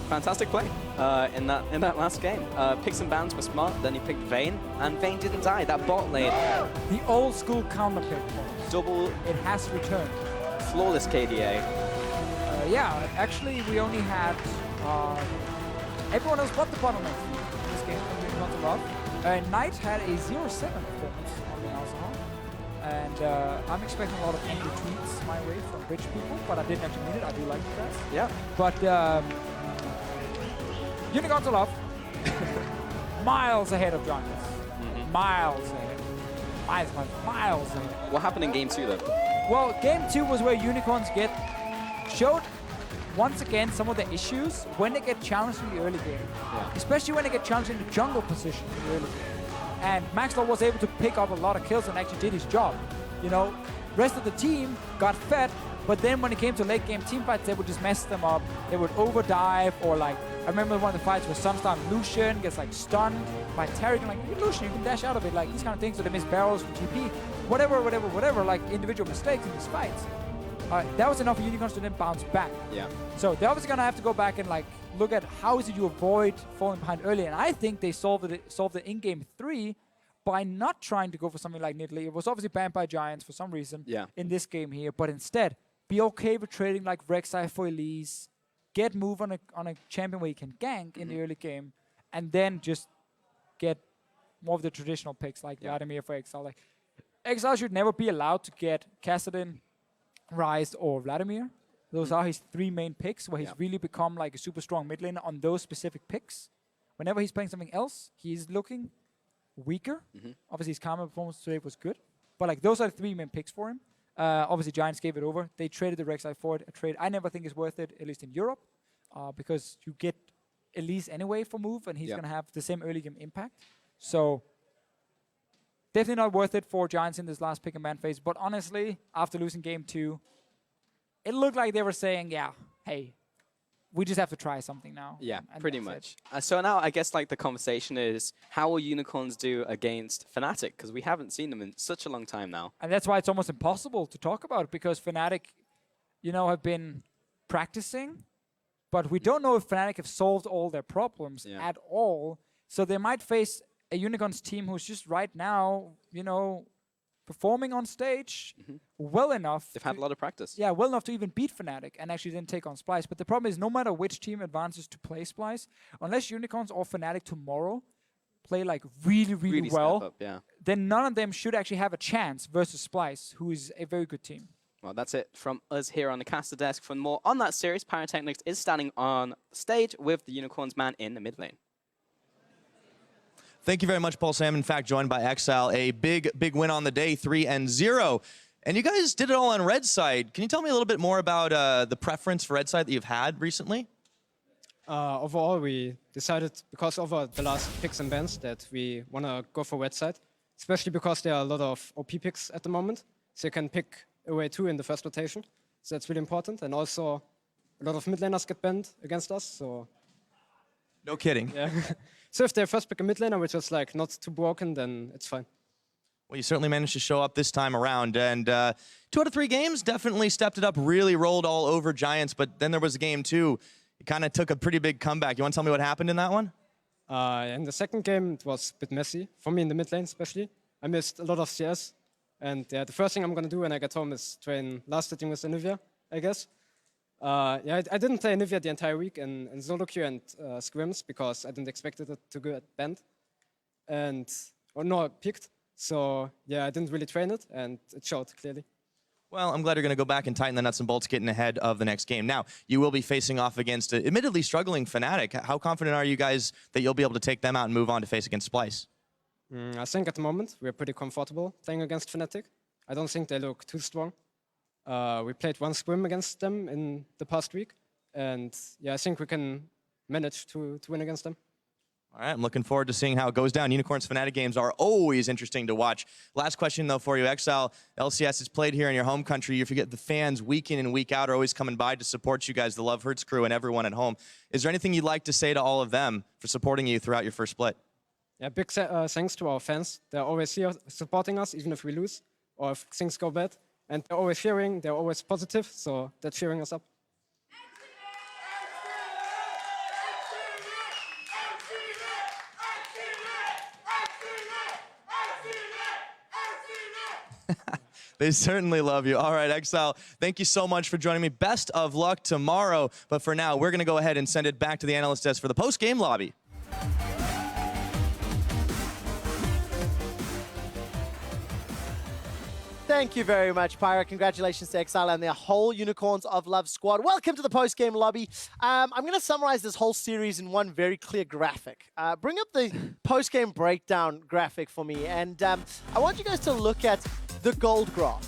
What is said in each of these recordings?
fantastic play in that last game. Picks and bans were smart, then he picked Vayne, and Vayne didn't die. That bot lane. The old school counter pick. Double. It has returned. Flawless KDA. Yeah, actually we only had everyone else but the bottleneck in this game. Knight had a 0-7 performance on the Alzheimer. And I'm expecting a lot of angry tweets my way from rich people, but I didn't actually mean it. I do like you guys. Yeah. But Unicorns are up. Miles ahead of Giants. Miles ahead. Miles ahead. What happened in game 2 though? Well, game 2 was where Unicorns showed once again some of the issues when they get challenged in the early game. Yeah. Especially when they get challenged in the jungle position in the early game. And Maxlore was able to pick up a lot of kills and actually did his job. You know, rest of the team got fed, but then when it came to late game team fights, they would just mess them up. They would overdive, or like, I remember one of the fights where SONSTAR and Lucian gets like stunned by Taric, and like, Lucian, you can dash out of it, like these kind of things, so they miss barrels from GP, whatever, like individual mistakes in these fights. That was enough for Unicorns to then bounce back. Yeah. So they're obviously gonna have to go back and like look at how is it you avoid falling behind early, and I think they solved it in game 3 by not trying to go for something like Nidalee. It was obviously banned by Giants for some reason in this game here, but instead be okay with trading like Rek'Sai for Elise, get move on a champion where you can gank in the early game, and then just get more of the traditional picks like Vladimir for Exileh. Like, Exileh should never be allowed to get Kassadin, Ryze, or Vladimir. Those are his 3 main picks, where he's really become like a super strong mid laner on those specific picks. Whenever he's playing something else, he's looking weaker. Obviously, his Karma performance today was good. But like those are the 3 main picks for him. Obviously, Giants gave it over. They traded the Rek'Sai for it. A trade I never think is worth it, at least in Europe, because you get Elise anyway for move, and he's going to have the same early game impact. So definitely not worth it for Giants in this last pick and ban phase. But honestly, after losing game 2, it looked like they were saying, yeah, hey, we just have to try something now. Yeah, and pretty much. So now I guess like the conversation is, how will Unicorns do against Fnatic? Because we haven't seen them in such a long time now. And that's why it's almost impossible to talk about, because Fnatic, you know, have been practicing, but we don't know if Fnatic have solved all their problems at all. So they might face a Unicorns team who's just right now, you know, performing on stage well enough. They've had a lot of practice. Yeah, well enough to even beat Fnatic and actually then take on Splice. But the problem is, no matter which team advances to play Splice, unless Unicorns or Fnatic tomorrow play like really well, then none of them should actually have a chance versus Splice, who is a very good team. Well, that's it from us here on the caster desk. For more on that series, Pyrotechnics is standing on stage with the Unicorns man in the mid lane. Thank you very much, Paul Sam. In fact, joined by Exileh, a big win on the day, 3-0. And you guys did it all on red side. Can you tell me a little bit more about the preference for red side that you've had recently? Overall, we decided, because of the last picks and bans, that we want to go for red side, especially because there are a lot of OP picks at the moment. So you can pick away 2 in the first rotation. So that's really important. And also, a lot of mid laners get banned against us. So no kidding. Yeah. So if they first pick a mid laner, which is like not too broken, then it's fine. Well, you certainly managed to show up this time around. And 2 out of 3 games definitely stepped it up, really rolled all over Giants. But then there was a game 2. It kind of took a pretty big comeback. You want to tell me what happened in that one? In the second game, it was a bit messy. For me in the mid lane especially. I missed a lot of CS. And the first thing I'm going to do when I get home is train last hitting with Anivia, I guess. I didn't play Anivia the entire week in solo queue and scrims because I didn't expect it to go at band. Picked. So yeah, I didn't really train it, and it showed clearly. Well, I'm glad you're going to go back and tighten the nuts and bolts getting ahead of the next game. Now, you will be facing off against an admittedly struggling Fnatic. How confident are you guys that you'll be able to take them out and move on to face against Splice? I think at the moment we're pretty comfortable playing against Fnatic. I don't think they look too strong. We played 1 scrim against them in the past week, and yeah, I think we can manage to win against them. All right, I'm looking forward to seeing how it goes down. Unicorns Fnatic games are always interesting to watch. Last question, though, for you. Exileh, LCS is played here in your home country. You forget the fans week in and week out are always coming by to support you guys, the Love Hurts crew and everyone at home. Is there anything you'd like to say to all of them for supporting you throughout your first split? Yeah, big thanks to our fans. They're always here supporting us, even if we lose or if things go bad. And they're always cheering, they're always positive, so they're cheering us up. They certainly love you. All right, Exileh, thank you so much for joining me. Best of luck tomorrow. But for now, we're going to go ahead and send it back to the analyst desk for the post-game lobby. Thank you very much, Pyra. Congratulations to Exileh and their whole Unicorns of Love squad. Welcome to the post-game lobby. I'm going to summarize this whole series in one very clear graphic. Bring up the post-game breakdown graphic for me. And I want you guys to look at the gold graph.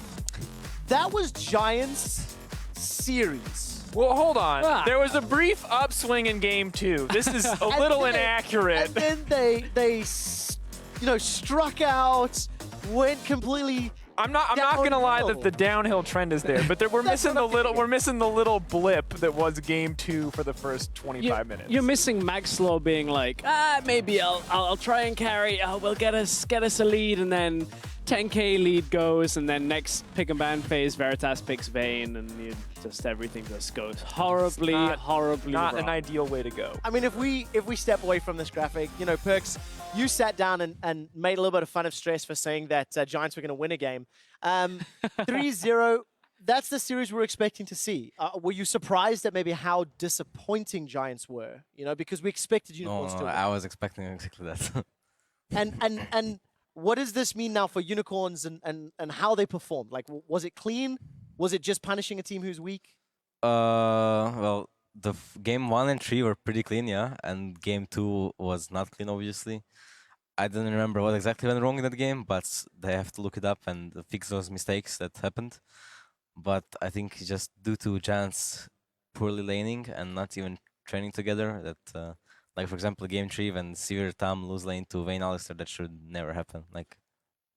That was Giants' series. Well, hold on. There was a brief upswing in game 2. This is a little inaccurate. And then they struck out, went completely. I'm not gonna lie that the downhill trend is there, but we're missing the little blip that was game 2 for the first 25 minutes. You're missing Maxlore being like, maybe I'll try and carry. We'll get us a lead, and then 10k lead goes, and then next pick and ban phase, Veritas picks Vayne, and everything just goes horribly not wrong. An ideal way to go. I mean, if we step away from this graphic, Perks, you sat down and made a little bit of fun of Stress for saying that Giants were going to win a game. 3-0, that's the series we're expecting to see. Were you surprised at maybe how disappointing Giants were? Because we expected Unicorns to win. I was expecting exactly that. And what does this mean now for Unicorns and how they performed? Like, was it clean? Was it just punishing a team who's weak? Well, the game 1 and 3 were pretty clean, yeah, and game 2 was not clean, obviously. I don't remember what exactly went wrong in that game, but they have to look it up and fix those mistakes that happened. But I think just due to Giants poorly laning and not even training together, that, like for example, game 3 when Sivir Tam lose lane to Vayne Alistair, that should never happen. Like,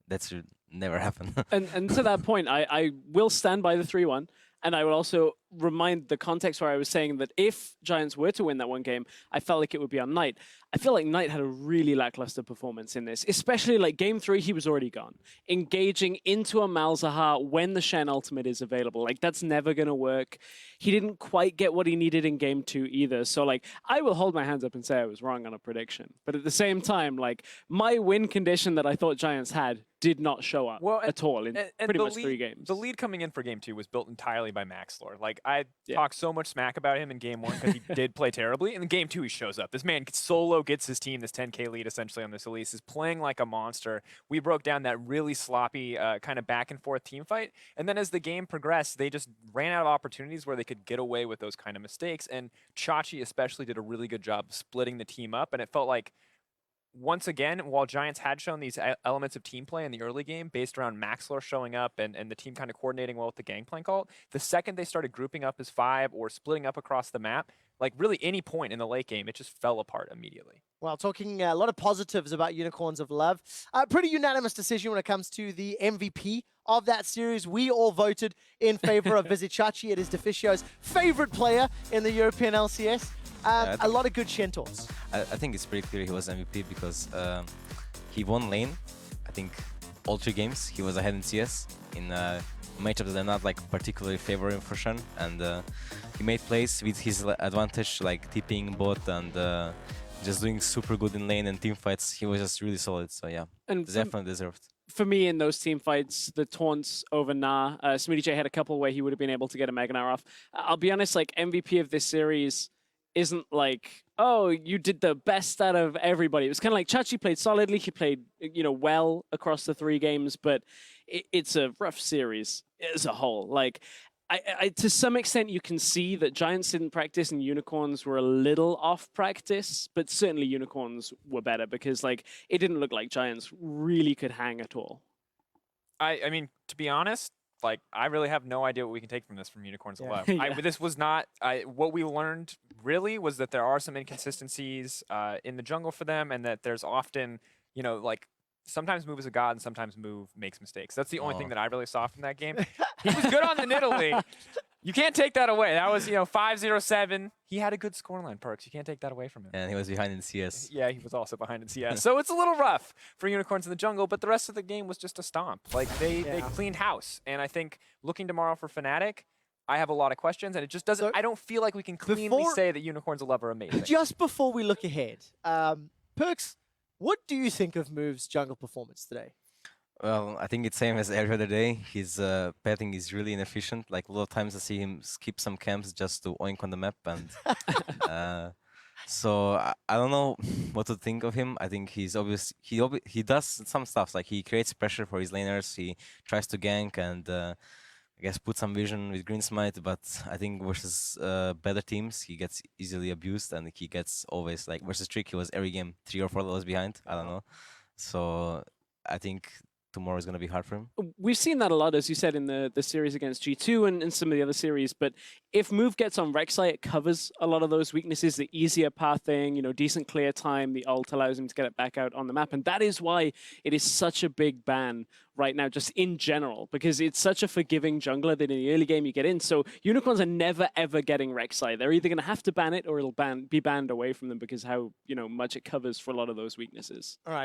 that should never happen. and to that point, I will stand by the 3-1. And I will also remind the context where I was saying that if Giants were to win that one game, I felt like it would be on Knight. I feel like Knight had a really lackluster performance in this, especially like game 3, he was already gone. Engaging into a Malzahar when the Shen ultimate is available. Like, that's never going to work. He didn't quite get what he needed in game 2 either. So, like, I will hold my hands up and say I was wrong on a prediction. But at the same time, like, my win condition that I thought Giants had did not show up at all in pretty much 3 games. The lead coming in for game 2 was built entirely by Maxlore. Like, I talked so much smack about him in game 1 because he did play terribly. In game 2, he shows up. This man solo gets his team this 10k lead essentially on this Hylissang, is playing like a monster. We broke down that really sloppy kind of back and forth team fight. And then as the game progressed, they just ran out of opportunities where they could get away with those kind of mistakes. And Chachi especially did a really good job of splitting the team up. And it felt like, once again, while Giants had shown these elements of team play in the early game based around Maxlore showing up and the team kind of coordinating well with the Gangplank ult, the second they started grouping up as 5 or splitting up across the map, like really any point in the late game, it just fell apart immediately. Well, talking a lot of positives about Unicorns of Love. Pretty unanimous decision when it comes to the MVP of that series. We all voted in favor of Vizicsacsi. It is Deficio's favorite player in the European LCS. A lot of good Shen talks. I think it's pretty clear he was MVP because he won lane. I think all 3 games he was ahead in CS in matchups that are not like particularly favoring for Shen, and he made plays with his advantage, like TPing bot and just doing super good in lane and team fights. He was just really solid. So yeah, and definitely deserved. For me, in those team fights, the taunts over Nah, SmittyJ had a couple where he would have been able to get a Mega Gnar off. I'll be honest, like MVP of this series isn't like, oh, you did the best out of everybody. It was kind of like Chachi played solidly. He played, well across the 3 games, but it's a rough series as a whole. Like, I to some extent, you can see that Giants didn't practice and Unicorns were a little off practice, but certainly Unicorns were better because, like, it didn't look like Giants really could hang at all. I mean, to be honest, like, I really have no idea what we can take from this from Unicorns of Love. This was not, what we learned really was that there are some inconsistencies in the jungle for them, and that there's often, like, sometimes Move is a god and sometimes Move makes mistakes. That's the only thing that I really saw from that game. He was good on the Nidalee. You can't take that away. That was, 5-0-7. He had a good scoreline, Perks. You can't take that away from him. And he was behind in CS. Yeah, he was also behind in CS. So it's a little rough for Unicorns in the jungle, but the rest of the game was just a stomp. Like, they cleaned house. And I think looking tomorrow for Fnatic, I have a lot of questions, and it just doesn't. So I don't feel like we can cleanly say that Unicorns 11 are amazing. Just before we look ahead, Perks, what do you think of Move's jungle performance today? Well, I think it's same as every other day. His petting is really inefficient. Like a lot of times I see him skip some camps just to oink on the map, and so I don't know what to think of him. I think he's obvious. He does some stuff, like he creates pressure for his laners. He tries to gank and I guess put some vision with Green Smite. But I think versus better teams, he gets easily abused, and he gets always like versus Trick. He was every game 3 or 4 levels behind. I don't know. So I think tomorrow is going to be hard for him. We've seen that a lot, as you said, in the series against G2 and some of the other series. But if Move gets on Rek'Sai, it covers a lot of those weaknesses, the easier pathing, you know, decent clear time, the ult allows him to get it back out on the map. And that is why it is such a big ban right now, just in general, because it's such a forgiving jungler that in the early game you get in. So Unicorns are never, ever getting Rek'Sai. They're either going to have to ban it or it'll be banned away from them because how, you know, much it covers for a lot of those weaknesses. All right.